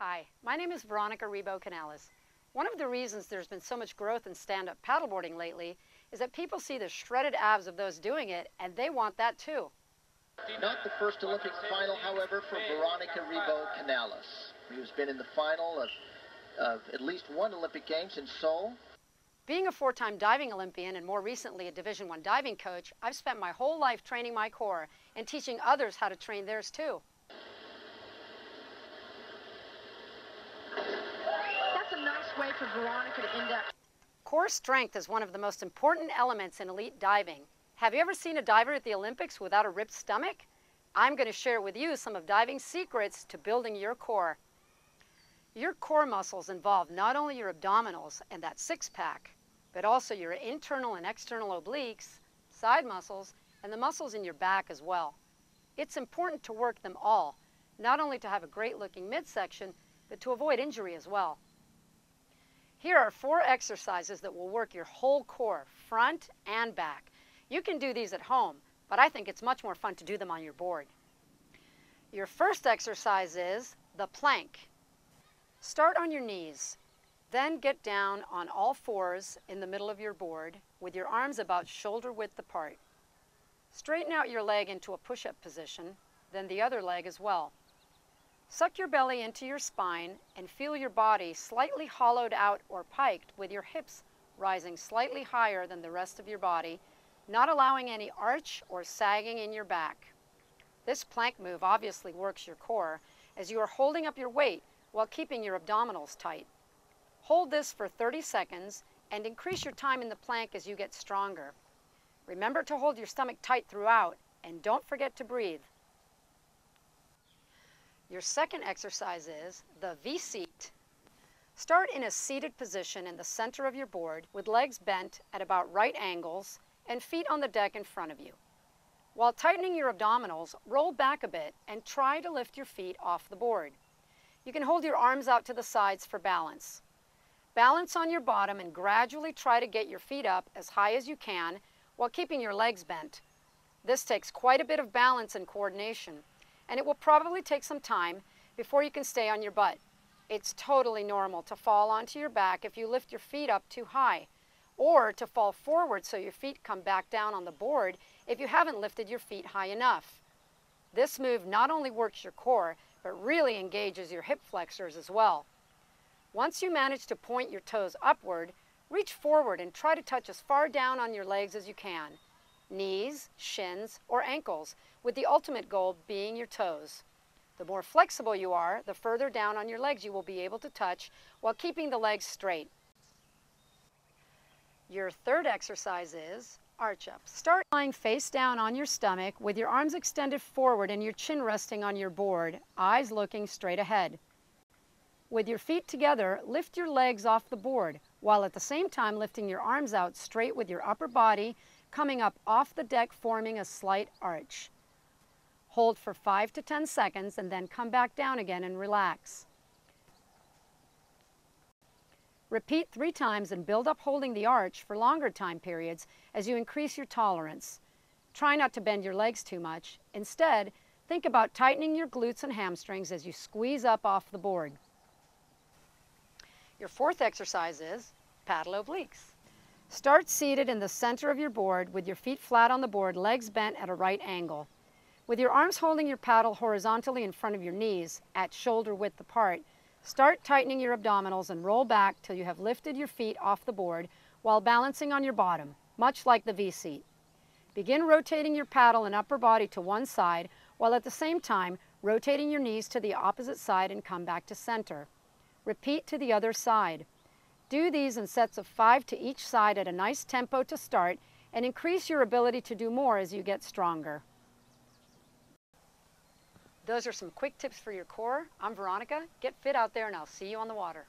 Hi, my name is Veronica Canales. One of the reasons there's been so much growth in stand-up paddleboarding lately is that people see the shredded abs of those doing it and they want that too. Not the first Olympic final, however, for Veronica Canales, who's been in the final of at least one Olympic Games in Seoul. Being a four-time diving Olympian and more recently a Division I diving coach, I've spent my whole life training my core and teaching others how to train theirs too. That's a nice way for Veronica to end up. Core strength is one of the most important elements in elite diving. Have you ever seen a diver at the Olympics without a ripped stomach? I'm going to share with you some of diving's secrets to building your core. Your core muscles involve not only your abdominals and that six-pack, but also your internal and external obliques, side muscles, and the muscles in your back as well. It's important to work them all, not only to have a great-looking midsection, but to avoid injury as well. Here are 4 exercises that will work your whole core, front and back. You can do these at home, but I think it's much more fun to do them on your board. Your first exercise is the plank. Start on your knees, then get down on all fours in the middle of your board with your arms about shoulder width apart. Straighten out your leg into a push-up position, then the other leg as well. Suck your belly into your spine and feel your body slightly hollowed out or piked with your hips rising slightly higher than the rest of your body, not allowing any arch or sagging in your back. This plank move obviously works your core as you are holding up your weight while keeping your abdominals tight. Hold this for 30 seconds and increase your time in the plank as you get stronger. Remember to hold your stomach tight throughout and don't forget to breathe. Your second exercise is the V-seat. Start in a seated position in the center of your board with legs bent at about right angles and feet on the deck in front of you. While tightening your abdominals, roll back a bit and try to lift your feet off the board. You can hold your arms out to the sides for balance. Balance on your bottom and gradually try to get your feet up as high as you can while keeping your legs bent. This takes quite a bit of balance and coordination, and it will probably take some time before you can stay on your butt. It's totally normal to fall onto your back if you lift your feet up too high, or to fall forward so your feet come back down on the board if you haven't lifted your feet high enough. This move not only works your core, but really engages your hip flexors as well. Once you manage to point your toes upward, reach forward and try to touch as far down on your legs as you can. Knees, shins, or ankles, with the ultimate goal being your toes. The more flexible you are, the further down on your legs you will be able to touch while keeping the legs straight. Your third exercise is arch up. Start lying face down on your stomach with your arms extended forward and your chin resting on your board, eyes looking straight ahead. With your feet together, lift your legs off the board, while at the same time lifting your arms out straight with your upper body coming up off the deck, forming a slight arch. Hold for 5 to 10 seconds and then come back down again and relax. Repeat 3 times and build up holding the arch for longer time periods as you increase your tolerance. Try not to bend your legs too much. Instead, think about tightening your glutes and hamstrings as you squeeze up off the board. Your fourth exercise is paddle obliques. Start seated in the center of your board with your feet flat on the board, legs bent at a right angle. With your arms holding your paddle horizontally in front of your knees at shoulder width apart, start tightening your abdominals and roll back till you have lifted your feet off the board while balancing on your bottom, much like the V-seat. Begin rotating your paddle and upper body to one side while at the same time rotating your knees to the opposite side and come back to center. Repeat to the other side. Do these in sets of 5 to each side at a nice tempo to start and increase your ability to do more as you get stronger. Those are some quick tips for your core. I'm Veronica. Get fit out there and I'll see you on the water.